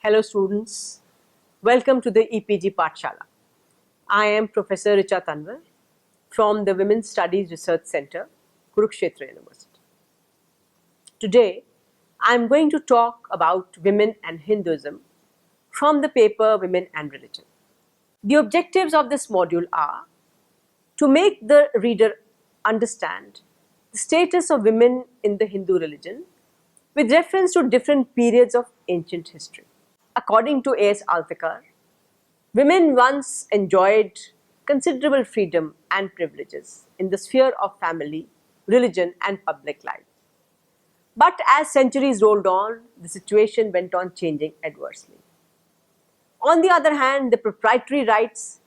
Hello students, welcome to the EPG Pathshala. I am Professor Richa Tanwar from the Women's Studies Research Center, Kurukshetra University. Today, I am going to talk about women and Hinduism from the paper Women and Religion. The objectives of this module are to make the reader understand the status of women in the Hindu religion with reference to different periods of ancient history. According to A.S. Altekar, women once enjoyed considerable freedom and privileges in the sphere of family, religion, and public life. But as centuries rolled on, the situation went on changing adversely. On the other hand, the proprietary rights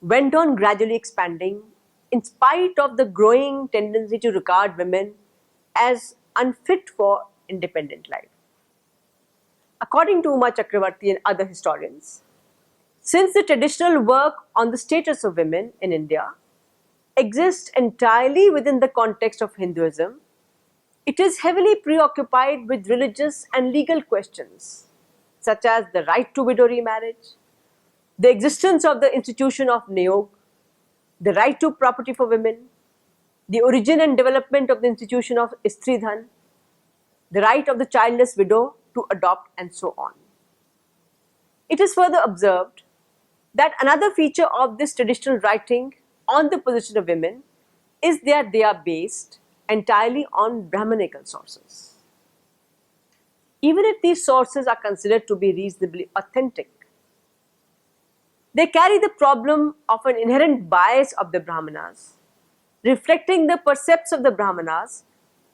went on gradually expanding in spite of the growing tendency to regard women as unfit for independent life. According to Uma Chakravarti and other historians, since the traditional work on the status of women in India exists entirely within the context of Hinduism, it is heavily preoccupied with religious and legal questions such as the right to widow remarriage, the existence of the institution of Niyog, the right to property for women, the origin and development of the institution of Istridhan, the right of the childless widow to adopt, and so on. It is further observed that another feature of this traditional writing on the position of women is that they are based entirely on Brahmanical sources. Even if these sources are considered to be reasonably authentic, they carry the problem of an inherent bias of the Brahmanas, reflecting the percepts of the Brahmanas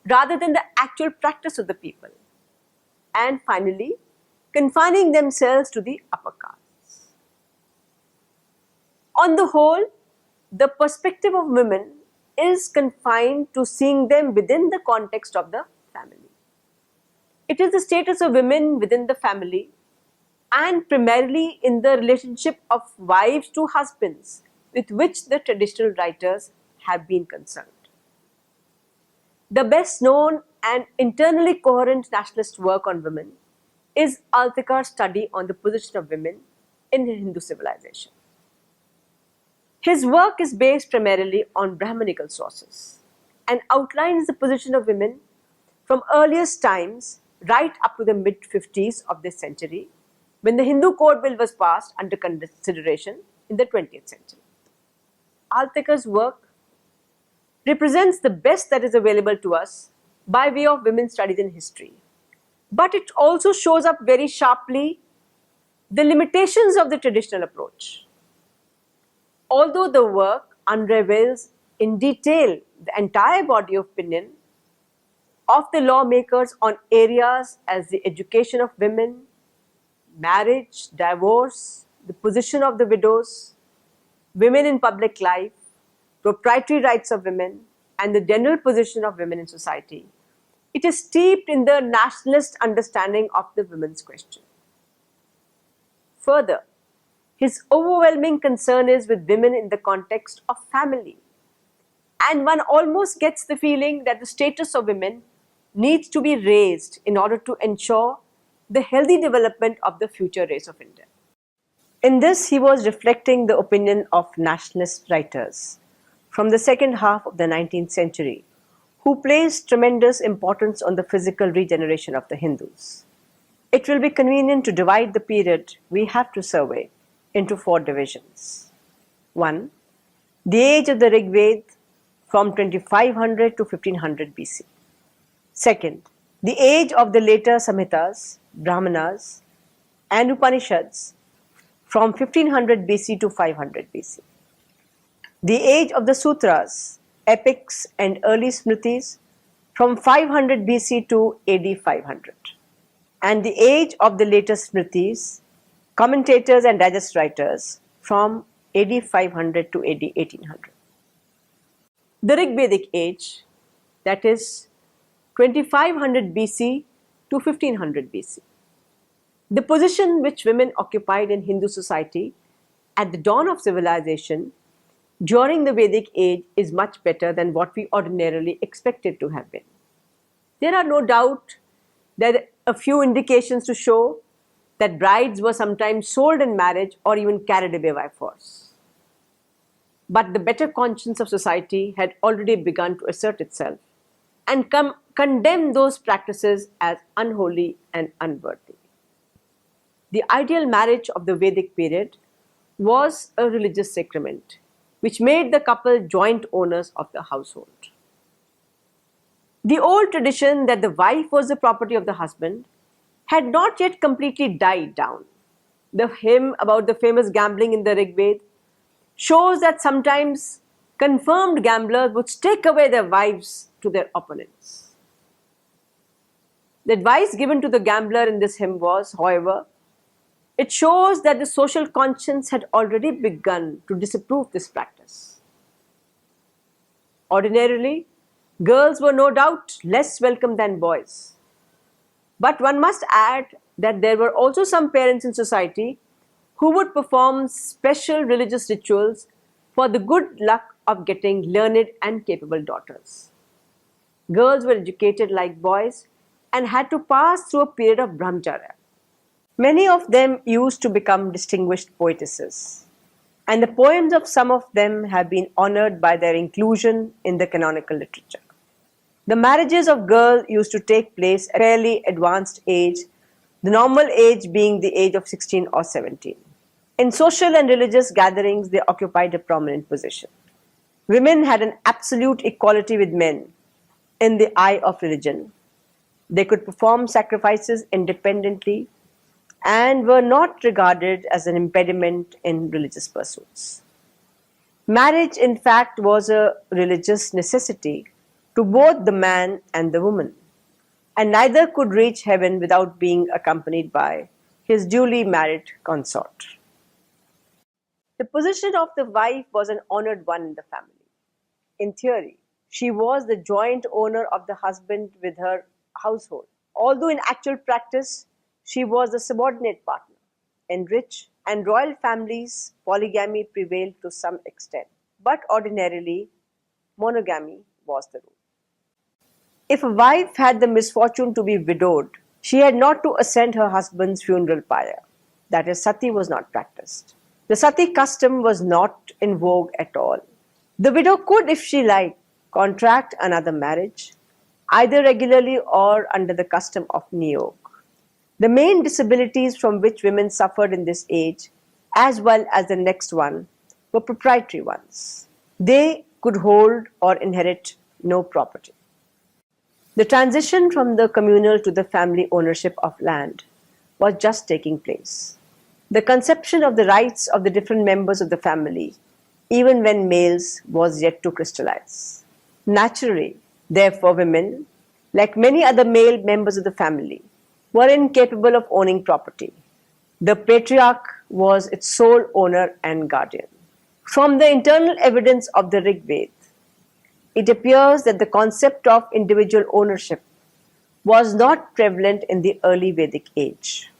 rather than the actual practice of the people, and finally, confining themselves to the upper castes. On the whole, the perspective of women is confined to seeing them within the context of the family. It is the status of women within the family and primarily in the relationship of wives to husbands with which the traditional writers have been concerned. The best known and internally coherent nationalist work on women is Altekar's study on the position of women in Hindu civilization. His work is based primarily on Brahmanical sources and outlines the position of women from earliest times right up to the mid-50s of this century, when the Hindu Code Bill was passed under consideration in the 20th century. Altekar's work represents the best that is available to us by way of women's studies in history. But it also shows up very sharply the limitations of the traditional approach. Although the work unravels in detail the entire body of opinion of the lawmakers on areas as the education of women, marriage, divorce, the position of the widows, women in public life, proprietary rights of women, and the general position of women in society, it is steeped in the nationalist understanding of the women's question. Further, his overwhelming concern is with women in the context of family, and one almost gets the feeling that the status of women needs to be raised in order to ensure the healthy development of the future race of India. In this, he was reflecting the opinion of nationalist writers from the second half of the 19th century, who placed tremendous importance on the physical regeneration of the Hindus. It will be convenient to divide the period we have to survey into 4 divisions. 1. The age of the Rig Veda from 2500 to 1500 BC. 2nd. The age of the later Samhitas, Brahmanas, and Upanishads from 1500 BC to 500 BC. The age of the Sutras, epics, and early Smritis from 500 BC to AD 500. And the age of the later Smritis, commentators and digest writers from AD 500 to AD 1800. The Rig Vedic age, that is 2500 BC to 1500 BC. The position which women occupied in Hindu society at the dawn of civilization during the Vedic age is much better than what we ordinarily expected to have been. There are no doubt there are a few indications to show that brides were sometimes sold in marriage or even carried away by force. But the better conscience of society had already begun to assert itself and condemn those practices as unholy and unworthy. The ideal marriage of the Vedic period was a religious sacrament which made the couple joint owners of the household. The old tradition that the wife was the property of the husband had not yet completely died down. The hymn about the famous gambling in the Rig Veda shows that sometimes confirmed gamblers would stake away their wives to their opponents. The advice given to the gambler in this hymn was, however, it shows that the social conscience had already begun to disapprove this practice. Ordinarily, girls were no doubt less welcome than boys. But one must add that there were also some parents in society who would perform special religious rituals for the good luck of getting learned and capable daughters. Girls were educated like boys and had to pass through a period of brahmacharya. Many of them used to become distinguished poetesses, and the poems of some of them have been honored by their inclusion in the canonical literature. The marriages of girls used to take place at a fairly advanced age, the normal age being the age of 16 or 17. In social and religious gatherings, they occupied a prominent position. Women had an absolute equality with men in the eye of religion. They could perform sacrifices independently and were not regarded as an impediment in religious pursuits. Marriage, in fact, was a religious necessity to both the man and the woman, and neither could reach heaven without being accompanied by his duly married consort. The position of the wife was an honored one in the family. In theory, she was the joint owner of the husband with her household, although in actual practice, she was the subordinate partner. In rich and royal families, polygamy prevailed to some extent, but ordinarily, monogamy was the rule. If a wife had the misfortune to be widowed, she had not to ascend her husband's funeral pyre. That is, sati was not practiced. The sati custom was not in vogue at all. The widow could, if she liked, contract another marriage, either regularly or under the custom of niyog. The main disabilities from which women suffered in this age, as well as the next one, were proprietary ones. They could hold or inherit no property. The transition from the communal to the family ownership of land was just taking place. The conception of the rights of the different members of the family, even when males, was yet to crystallize. Naturally, therefore, women, like many other male members of the family, were incapable of owning property. The patriarch was its sole owner and guardian. From the internal evidence of the Rig Veda, it appears that the concept of individual ownership was not prevalent in the early Vedic age.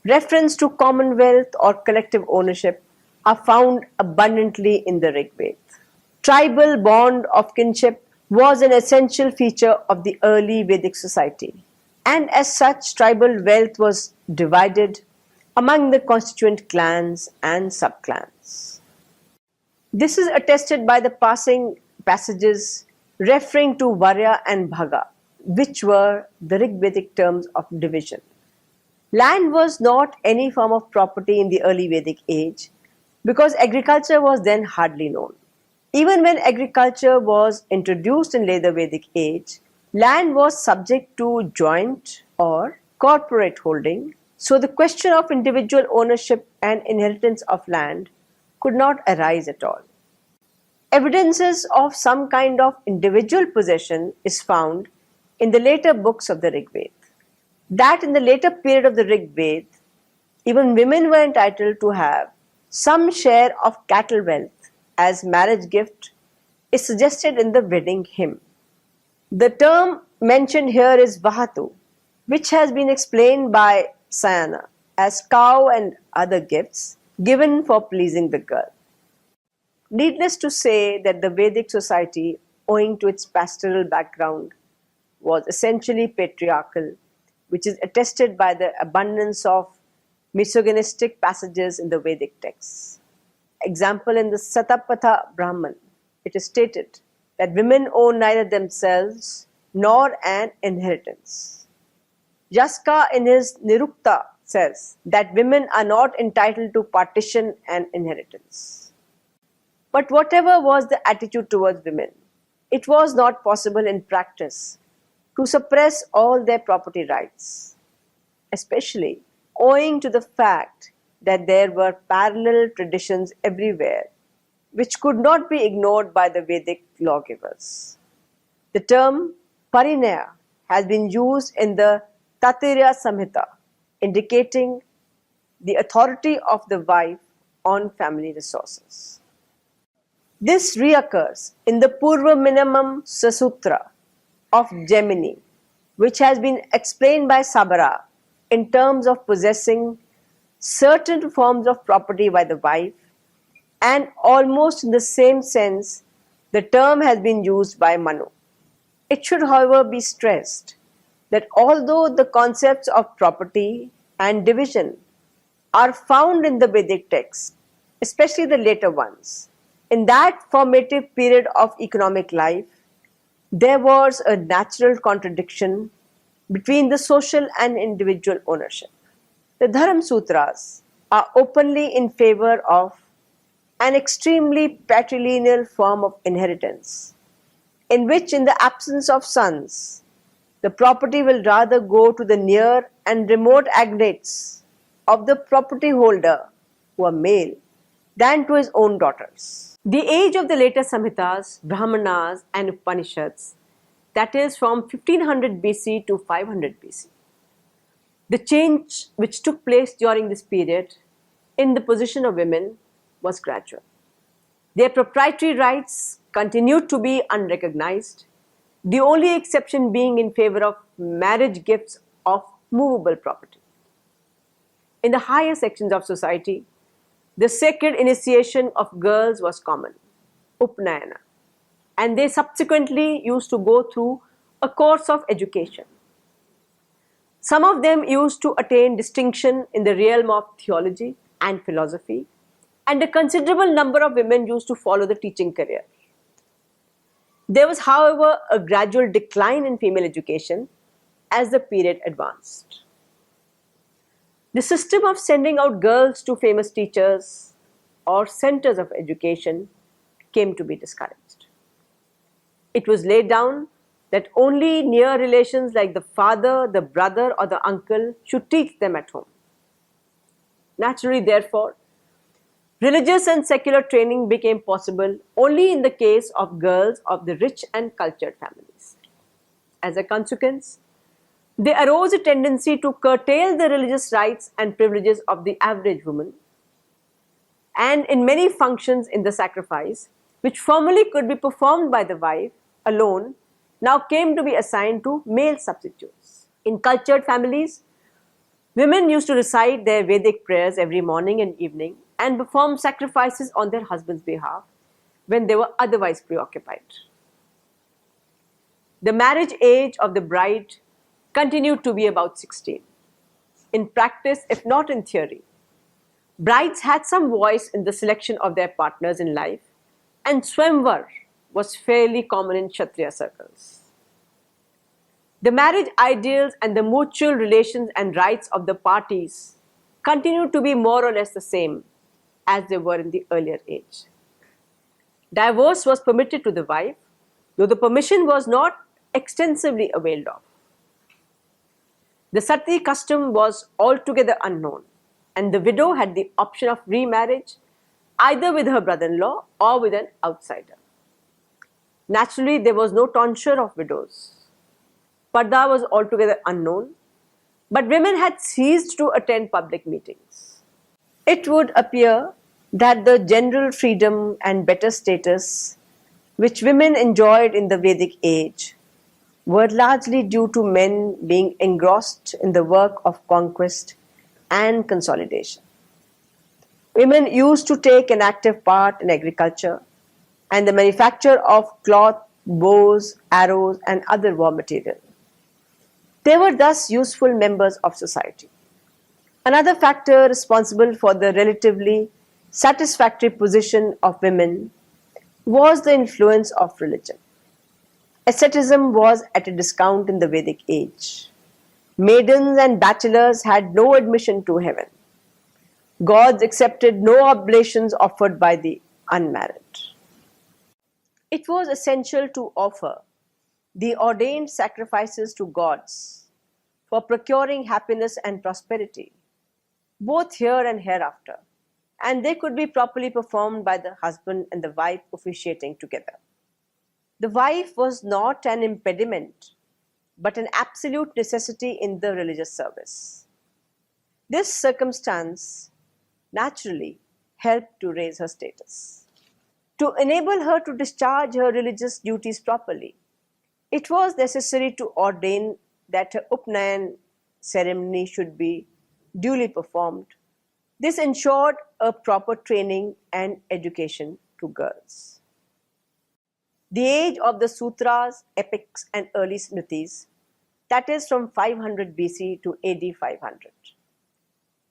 Reference to commonwealth or collective ownership are found abundantly in the Rig Veda. Tribal bond of kinship was an essential feature of the early Vedic society, and as such, tribal wealth was divided among the constituent clans and subclans. This is attested by the passing passages referring to Varya and Bhaga, which were the Rig Vedic terms of division. Land was not any form of property in the early Vedic age because agriculture was then hardly known. Even when agriculture was introduced in later Vedic age, land was subject to joint or corporate holding, so the question of individual ownership and inheritance of land could not arise at all. Evidences of some kind of individual possession is found in the later books of the Rig Veda. That in the later period of the Rig Veda, even women were entitled to have some share of cattle wealth as marriage gift is suggested in the wedding hymn. The term mentioned here is Vahatu, which has been explained by Sayana as cow and other gifts given for pleasing the girl. Needless to say that the Vedic society, owing to its pastoral background, was essentially patriarchal, which is attested by the abundance of misogynistic passages in the Vedic texts. Example, in the Satapatha Brahman, it is stated that women own neither themselves nor an inheritance. Yaska in his Nirukta says that women are not entitled to partition and inheritance. But whatever was the attitude towards women, it was not possible in practice to suppress all their property rights, especially owing to the fact that there were parallel traditions everywhere which could not be ignored by the Vedic lawgivers. The term parinaya has been used in the Tatirya Samhita, indicating the authority of the wife on family resources. This reoccurs in the Purva Minimum Sasutra of Gemini, which has been explained by Sabara in terms of possessing certain forms of property by the wife, and almost in the same sense the term has been used by Manu. It should, however, be stressed that although the concepts of property and division are found in the Vedic texts, especially the later ones, in that formative period of economic life, there was a natural contradiction between the social and individual ownership. The Dharam Sutras are openly in favor of an extremely patrilineal form of inheritance, in which, in the absence of sons, the property will rather go to the near and remote agnates of the property holder, who are male, than to his own daughters. The age of the later Samhitas, Brahmanas and Upanishads, that is from 1500 BC to 500 BC. The change which took place during this period in the position of women was gradual. Their proprietary rights continued to be unrecognized, the only exception being in favor of marriage gifts of movable property. In the higher sections of society, the sacred initiation of girls was common, Upnayana, and they subsequently used to go through a course of education. Some of them used to attain distinction in the realm of theology and philosophy, and a considerable number of women used to follow the teaching career. There was, however, a gradual decline in female education as the period advanced. The system of sending out girls to famous teachers or centers of education came to be discouraged. It was laid down that only near relations like the father, the brother, or the uncle should teach them at home. Naturally, therefore, religious and secular training became possible only in the case of girls of the rich and cultured families. As a consequence, there arose a tendency to curtail the religious rights and privileges of the average woman, and in many functions in the sacrifice, which formerly could be performed by the wife alone, now came to be assigned to male substitutes. In cultured families, women used to recite their Vedic prayers every morning and evening and perform sacrifices on their husband's behalf when they were otherwise preoccupied. The marriage age of the bride continued to be about 16. In practice, if not in theory, brides had some voice in the selection of their partners in life, and Swamvar was fairly common in Kshatriya circles. The marriage ideals and the mutual relations and rights of the parties continued to be more or less the same as they were in the earlier age. Divorce was permitted to the wife, though the permission was not extensively availed of. The sati custom was altogether unknown, and the widow had the option of remarriage either with her brother-in-law or with an outsider. Naturally, there was no tonsure of widows. Parda was altogether unknown, but women had ceased to attend public meetings. It would appear that the general freedom and better status which women enjoyed in the Vedic age were largely due to men being engrossed in the work of conquest and consolidation. Women used to take an active part in agriculture and the manufacture of cloth, bows, arrows, and other war material. They were thus useful members of society. Another factor responsible for the relatively satisfactory position of women was the influence of religion. Asceticism was at a discount in the Vedic age. Maidens and bachelors had no admission to heaven. Gods accepted no oblations offered by the unmarried. It was essential to offer the ordained sacrifices to gods for procuring happiness and prosperity, both here and hereafter, and they could be properly performed by the husband and the wife officiating together. The wife was not an impediment, but an absolute necessity in the religious service. This circumstance naturally helped to raise her status. To enable her to discharge her religious duties properly, it was necessary to ordain that her Upnayan ceremony should be duly performed. This ensured a proper training and education to girls. The age of the sutras, epics, and early smritis, that is from 500 BC to AD 500.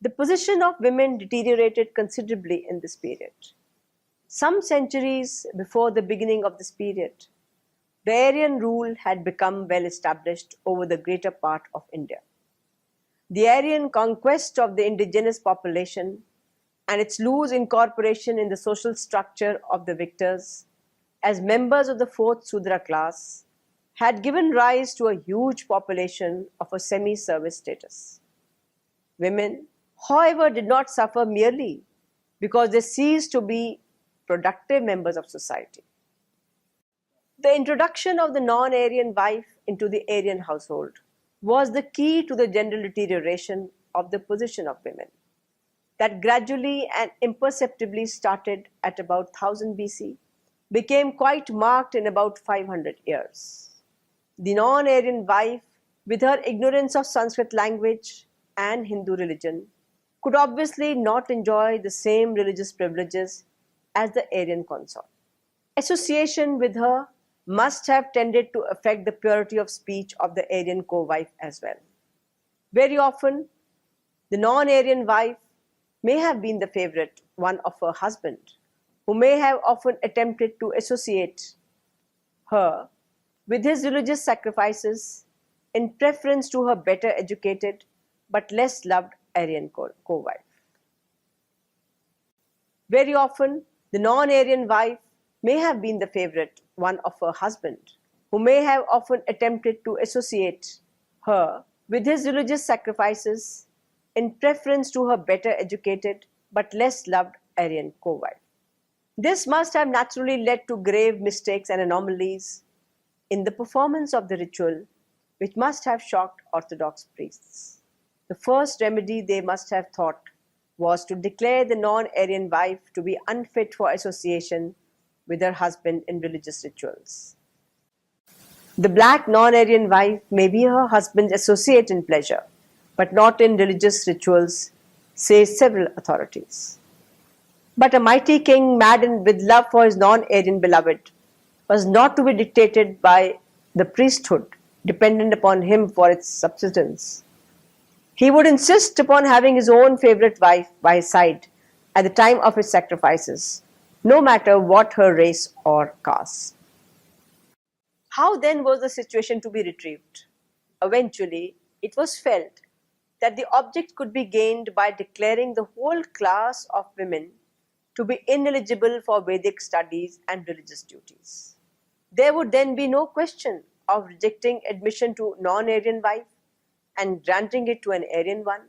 The position of women deteriorated considerably in this period. Some centuries before the beginning of this period, the Aryan rule had become well established over the greater part of India. The Aryan conquest of the indigenous population and its loose incorporation in the social structure of the victors as members of the fourth Sudra class had given rise to a huge population of a semi-service status. Women, however, did not suffer merely because they ceased to be productive members of society. The introduction of the non-Aryan wife into the Aryan household was the key to the general deterioration of the position of women, that gradually and imperceptibly started at about 1000 BC, became quite marked in about 500 years. The non-Aryan wife, with her ignorance of Sanskrit language and Hindu religion, could obviously not enjoy the same religious privileges as the Aryan consort. Association with her must have tended to affect the purity of speech of the Aryan co-wife as well. Very often, the non-Aryan wife may have been the favorite one of her husband, who may have often attempted to associate her with his religious sacrifices in preference to her better educated but less loved Aryan co-wife. Very often, the non-Aryan wife may have been the favorite one of her husband, who may have often attempted to associate her with his religious sacrifices in preference to her better educated but less loved Aryan co-wife. This must have naturally led to grave mistakes and anomalies in the performance of the ritual, which must have shocked Orthodox priests. The first remedy they must have thought was to declare the non-Aryan wife to be unfit for association with her husband in religious rituals. The black non-Aryan wife may be her husband's associate in pleasure, but not in religious rituals, say several authorities. But a mighty king, maddened with love for his non-Aryan beloved, was not to be dictated by the priesthood dependent upon him for its subsistence. He would insist upon having his own favorite wife by his side at the time of his sacrifices, no matter what her race or caste. How then was the situation to be retrieved? Eventually, it was felt that the object could be gained by declaring the whole class of women to be ineligible for Vedic studies and religious duties. There would then be no question of rejecting admission to non-Aryan wife and granting it to an Aryan one.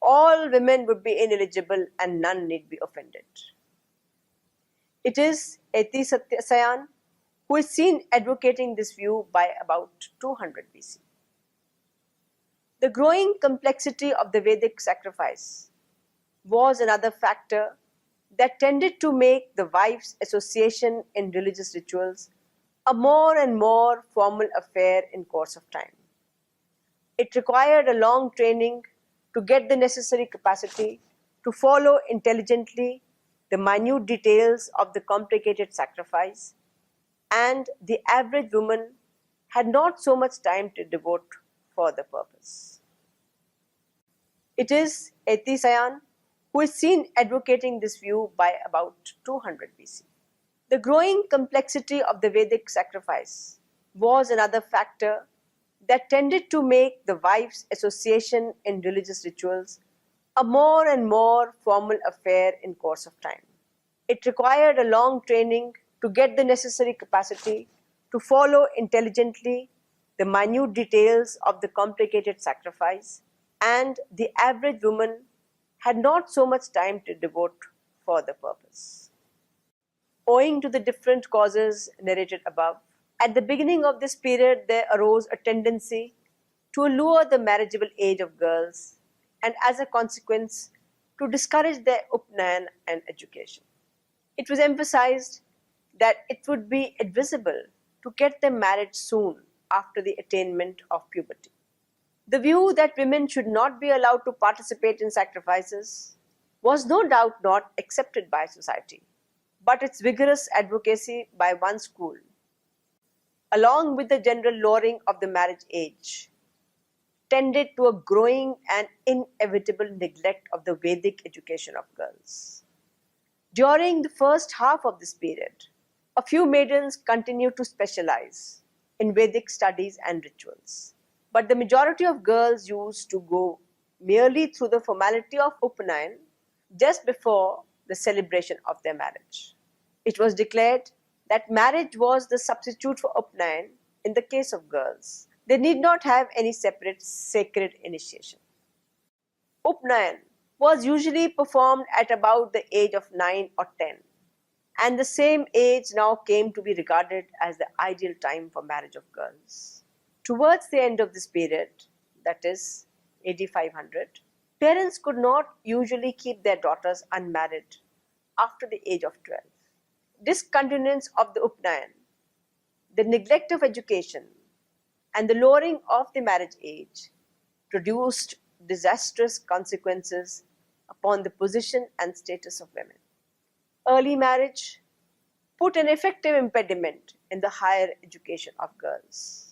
All women would be ineligible and none need be offended. It is Eti Satyasayan who is seen advocating this view by about 200 BC. The growing complexity of the Vedic sacrifice was another factor that tended to make the wife's association in religious rituals a more and more formal affair in course of time. It required a long training to get the necessary capacity to follow intelligently the minute details of the complicated sacrifice, and the average woman had not so much time to devote for the purpose. It is Etisayan who is seen advocating this view by about 200 BC. The growing complexity of the Vedic sacrifice was another factor that tended to make the wife's association in religious rituals a more and more formal affair in course of time. It required a long training to get the necessary capacity to follow intelligently the minute details of the complicated sacrifice, and the average woman had not so much time to devote for the purpose. Owing to the different causes narrated above, at the beginning of this period there arose a tendency to lower the marriageable age of girls and as a consequence to discourage their upnayan and education. It was emphasized that it would be advisable to get them married soon after the attainment of puberty. The view that women should not be allowed to participate in sacrifices was no doubt not accepted by society, but its vigorous advocacy by one school, along with the general lowering of the marriage age, tended to a growing and inevitable neglect of the Vedic education of girls. During the first half of this period, a few maidens continued to specialize in Vedic studies and rituals, but the majority of girls used to go merely through the formality of Upanayan just before the celebration of their marriage. It was declared that marriage was the substitute for Upanayan in the case of girls. They need not have any separate sacred initiation. Upanayan was usually performed at about the age of 9 or 10, and the same age now came to be regarded as the ideal time for marriage of girls. Towards the end of this period, that is AD 500, parents could not usually keep their daughters unmarried after the age of 12. Discontinuance of the Upanayan, the neglect of education, and the lowering of the marriage age produced disastrous consequences upon the position and status of women. Early marriage put an effective impediment in the higher education of girls.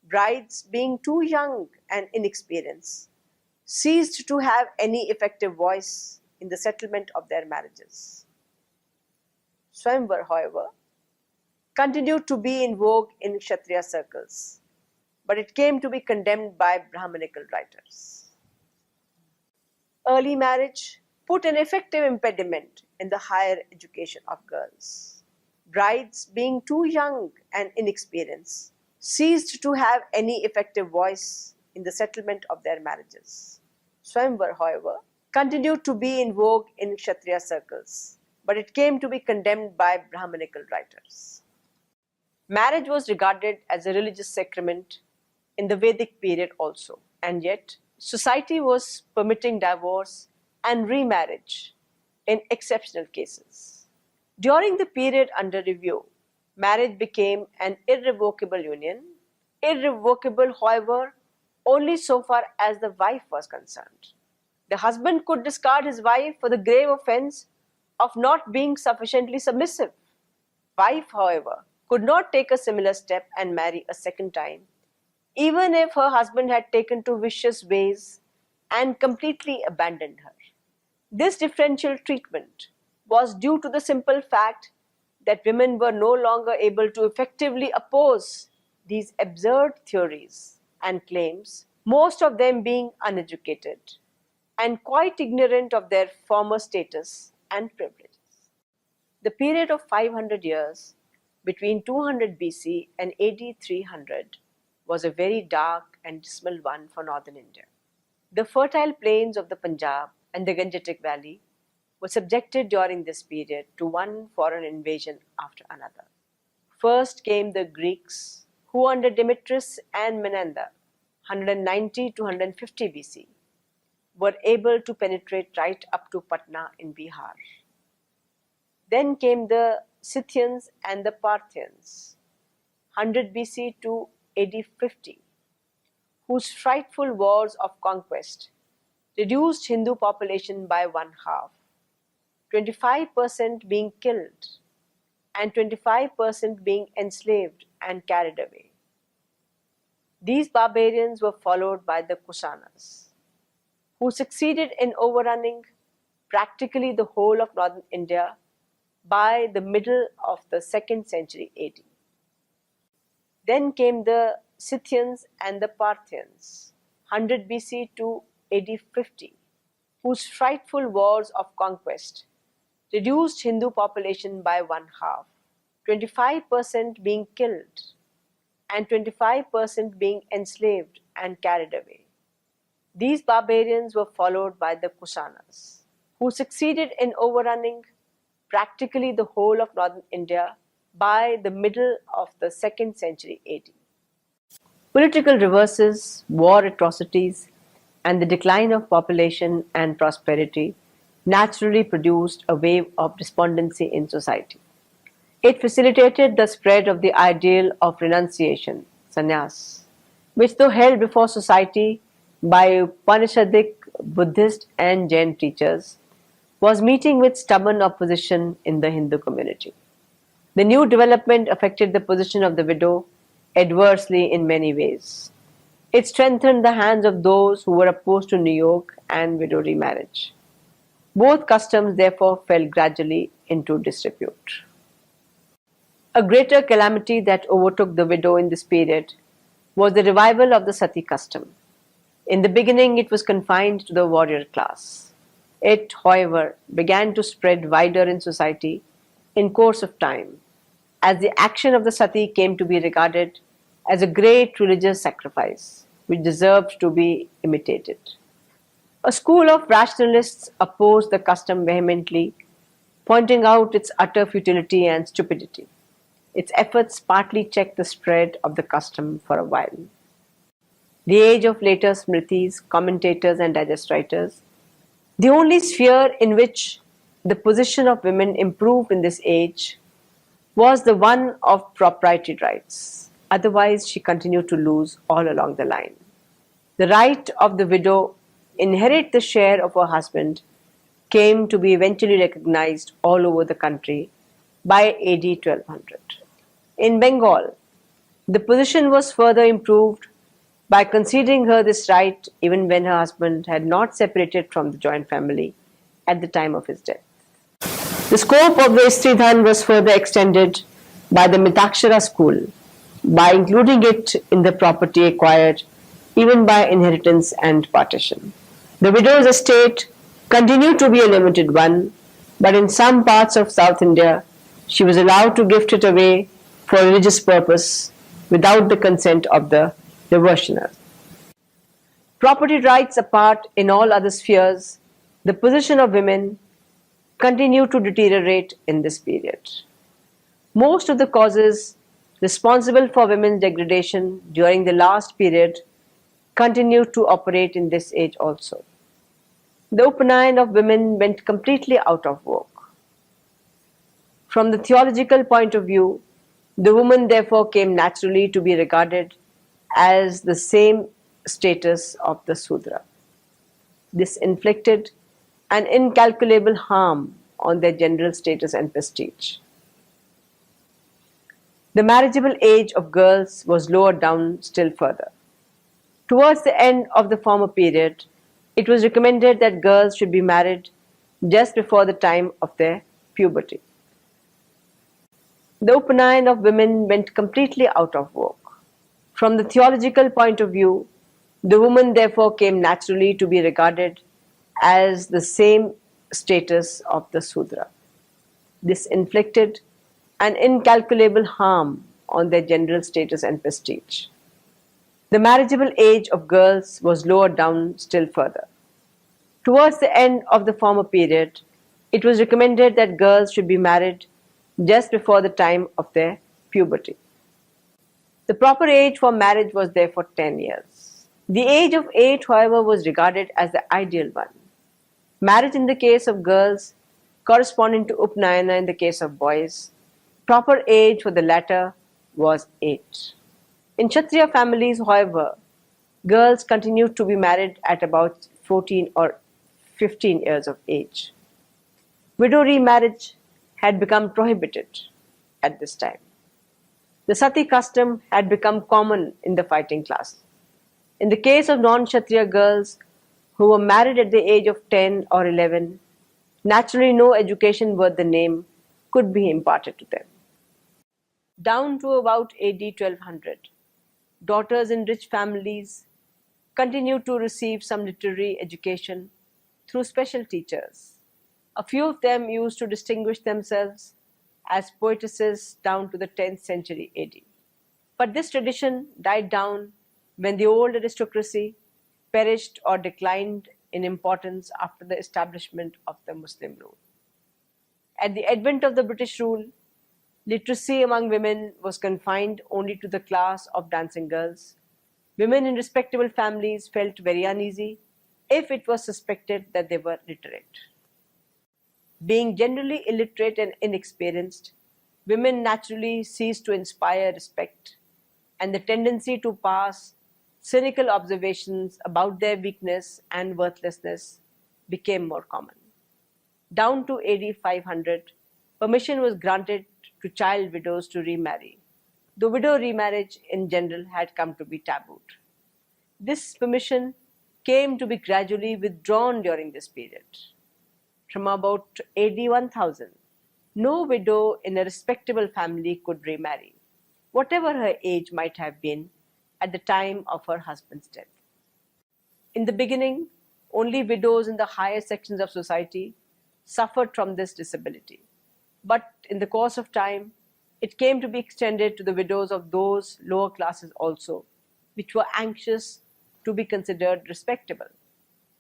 Brides, being too young and inexperienced, ceased to have any effective voice in the settlement of their marriages. Swayamvar, however, continued to be in vogue in Kshatriya circles, but it came to be condemned by Brahmanical writers. Early marriage put an effective impediment in the higher education of girls. Brides, being too young and inexperienced, ceased to have any effective voice in the settlement of their marriages. Swayamvar, however, continued to be in vogue in Kshatriya circles, but it came to be condemned by Brahmanical writers. Marriage was regarded as a religious sacrament in the Vedic period also, and yet society was permitting divorce and remarriage in exceptional cases. During the period under review, marriage became an irrevocable union, irrevocable, however, only so far as the wife was concerned. The husband could discard his wife for the grave offense of not being sufficiently submissive. Wife, however, could not take a similar step and marry a second time, even if her husband had taken to vicious ways and completely abandoned her. This differential treatment was due to the simple fact that women were no longer able to effectively oppose these absurd theories and claims, most of them being uneducated and quite ignorant of their former status and privileges. The period of 500 years between 200 BC and AD 300 was a very dark and dismal one for northern India. The fertile plains of the Punjab and the Gangetic Valley were subjected during this period to one foreign invasion after another. First came the Greeks, who under Demetrius and Menander, 190 to 150 BC, were able to penetrate right up to Patna in Bihar. Then came the Scythians and the Parthians, 100 BC to AD 50, whose frightful wars of conquest reduced Hindu population by one half, 25% being killed and 25% being enslaved and carried away. These barbarians were followed by the Kusanas, who succeeded in overrunning practically the whole of northern India by the middle of the 2nd century AD. Then came the Scythians and the Parthians, 100 BC to AD 50, whose frightful wars of conquest reduced Hindu population by one half, 25% being killed and 25% being enslaved and carried away. These barbarians were followed by the Kusanas, who succeeded in overrunning practically the whole of northern India by the middle of the 2nd century AD. Political reverses, war atrocities, and the decline of population and prosperity naturally produced a wave of despondency in society. It facilitated the spread of the ideal of renunciation, sannyas, which, though held before society by Upanishadic Buddhist and Jain teachers, was meeting with stubborn opposition in the Hindu community. The new development affected the position of the widow adversely in many ways. It strengthened the hands of those who were opposed to niyog and widow remarriage. Both customs therefore fell gradually into disrepute. A greater calamity that overtook the widow in this period was the revival of the sati custom. In the beginning, it was confined to the warrior class. It, however, began to spread wider in society in course of time, as the action of the sati came to be regarded as a great religious sacrifice which deserved to be imitated. A school of rationalists opposed the custom vehemently, pointing out its utter futility and stupidity. Its efforts partly checked the spread of the custom for a while. The age of later Smritis, commentators, and digest writers, the only sphere in which the position of women improved in this age was the one of proprietary rights. Otherwise, she continued to lose all along the line. The right of the widow inherit the share of her husband came to be eventually recognized all over the country by AD 1200. In Bengal, the position was further improved by conceding her this right even when her husband had not separated from the joint family at the time of his death. The scope of the Istridhan was further extended by the Mitakshara school by including it in the property acquired even by inheritance and partition. The widow's estate continued to be a limited one, but in some parts of South India, she was allowed to gift it away for religious purpose without the consent of the devotioner. Property rights apart, in all other spheres, the position of women continued to deteriorate in this period. Most of the causes responsible for women's degradation during the last period continued to operate in this age also. The Upanayan of women went completely out of vogue. From the theological point of view, the woman therefore came naturally to be regarded as the same status of the Sudra. This inflicted an incalculable harm on their general status and prestige. The marriageable age of girls was lowered down still further. Towards the end of the former period, it was recommended that girls should be married just before the time of their puberty. The Upanayan of women went completely out of vogue. From the theological point of view, the woman therefore came naturally to be regarded as the same status of the Sudra. This inflicted an incalculable harm on their general status and prestige. The marriageable age of girls was lowered down still further. Towards the end of the former period, it was recommended that girls should be married just before the time of their puberty. The proper age for marriage was therefore 10 years. The age of 8, however, was regarded as the ideal one. Marriage in the case of girls corresponding to Upanayana in the case of boys. Proper age for the latter was 8. In Kshatriya families, however, girls continued to be married at about 14 or 15 years of age. Widow remarriage had become prohibited at this time. The sati custom had become common in the fighting class. In the case of non-Kshatriya girls, who were married at the age of 10 or 11, naturally no education worth the name could be imparted to them. Down to about AD 1200, daughters in rich families continued to receive some literary education through special teachers. A few of them used to distinguish themselves as poetesses down to the 10th century AD. But this tradition died down when the old aristocracy perished or declined in importance after the establishment of the Muslim rule. At the advent of the British rule, literacy among women was confined only to the class of dancing girls. Women in respectable families felt very uneasy if it was suspected that they were literate. Being generally illiterate and inexperienced, women naturally ceased to inspire respect, and the tendency to pass cynical observations about their weakness and worthlessness became more common. Down to AD 500, permission was granted to child widows to remarry, though widow remarriage in general had come to be tabooed. This permission came to be gradually withdrawn during this period. From about AD 1000, no widow in a respectable family could remarry, whatever her age might have been at the time of her husband's death. In the beginning, only widows in the higher sections of society suffered from this disability. But in the course of time, it came to be extended to the widows of those lower classes also, which were anxious to be considered respectable.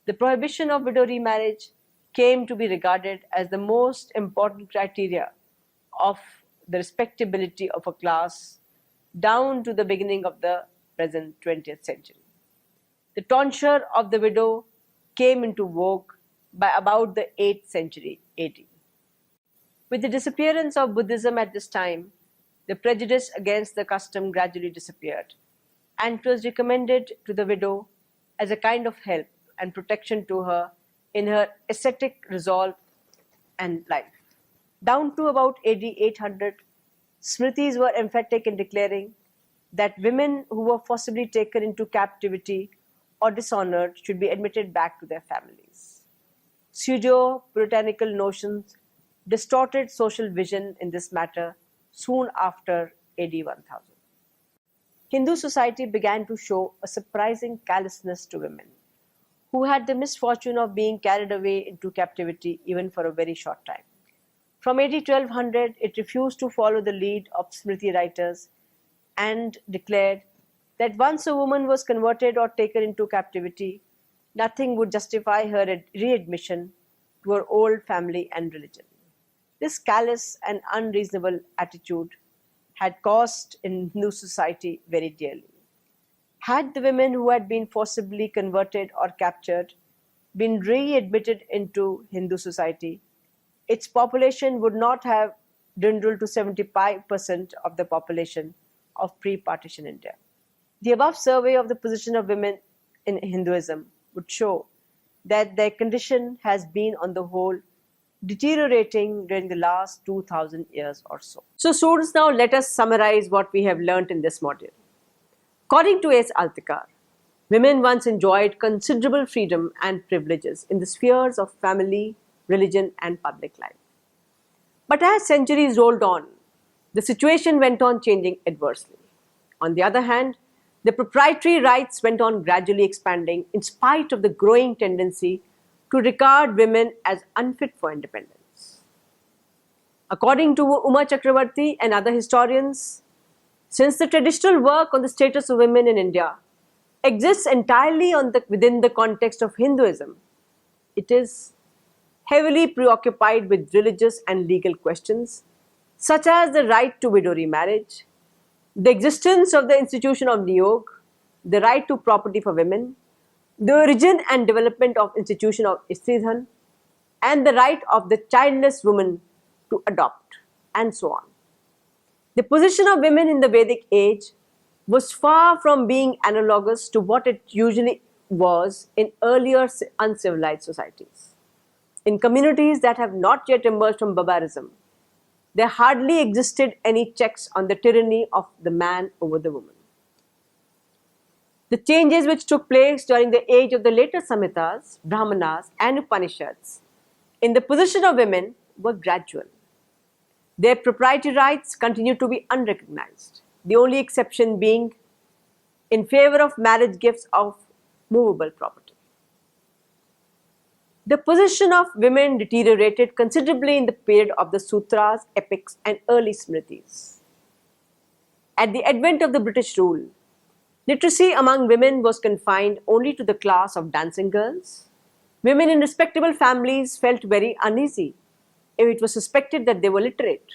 The prohibition of widow remarriage came to be regarded as the most important criteria of the respectability of a class down to the beginning of the present 20th century. The tonsure of the widow came into vogue by about the 8th century AD. With the disappearance of Buddhism at this time, the prejudice against the custom gradually disappeared, and it was recommended to the widow as a kind of help and protection to her in her ascetic resolve and life. Down to about AD 800, Smritis were emphatic in declaring that women who were forcibly taken into captivity or dishonored should be admitted back to their families. Pseudo-puritanical notions distorted social vision in this matter soon after AD 1000. Hindu society began to show a surprising callousness to women, who had the misfortune of being carried away into captivity even for a very short time. From AD 1200, it refused to follow the lead of Smriti writers and declared that once a woman was converted or taken into captivity, nothing would justify her readmission to her old family and religion. This callous and unreasonable attitude had cost in Hindu society very dearly. Had the women who had been forcibly converted or captured been readmitted into Hindu society, its population would not have dwindled to 75% of the population of pre-partition India. The above survey of the position of women in Hinduism would show that their condition has been on the whole deteriorating during the last 2000 years or so. So students, now let us summarize what we have learnt in this module. According to S. Altekar, women once enjoyed considerable freedom and privileges in the spheres of family, religion and public life. But as centuries rolled on, the situation went on changing adversely. On the other hand, the proprietary rights went on gradually expanding in spite of the growing tendency to regard women as unfit for independence. According to Uma Chakravarti and other historians, since the traditional work on the status of women in India exists entirely within the context of Hinduism, it is heavily preoccupied with religious and legal questions such as the right to widow remarriage, the existence of the institution of niyog, the right to property for women, the origin and development of institution of Istridhan, and the right of the childless woman to adopt, and so on. The position of women in the Vedic age was far from being analogous to what it usually was in earlier uncivilized societies. In communities that have not yet emerged from barbarism, there hardly existed any checks on the tyranny of the man over the woman. The changes which took place during the age of the later Samhitas, Brahmanas, and Upanishads in the position of women were gradual. Their proprietary rights continued to be unrecognized, the only exception being in favor of marriage gifts of movable property. The position of women deteriorated considerably in the period of the sutras, epics, and early smritis. At the advent of the British rule, literacy among women was confined only to the class of dancing girls. Women in respectable families felt very uneasy if it was suspected that they were literate.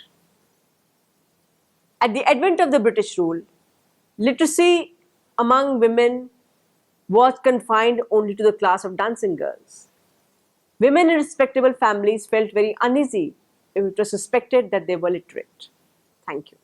At the advent of the British rule, literacy among women was confined only to the class of dancing girls. Women in respectable families felt very uneasy if it was suspected that they were literate. Thank you.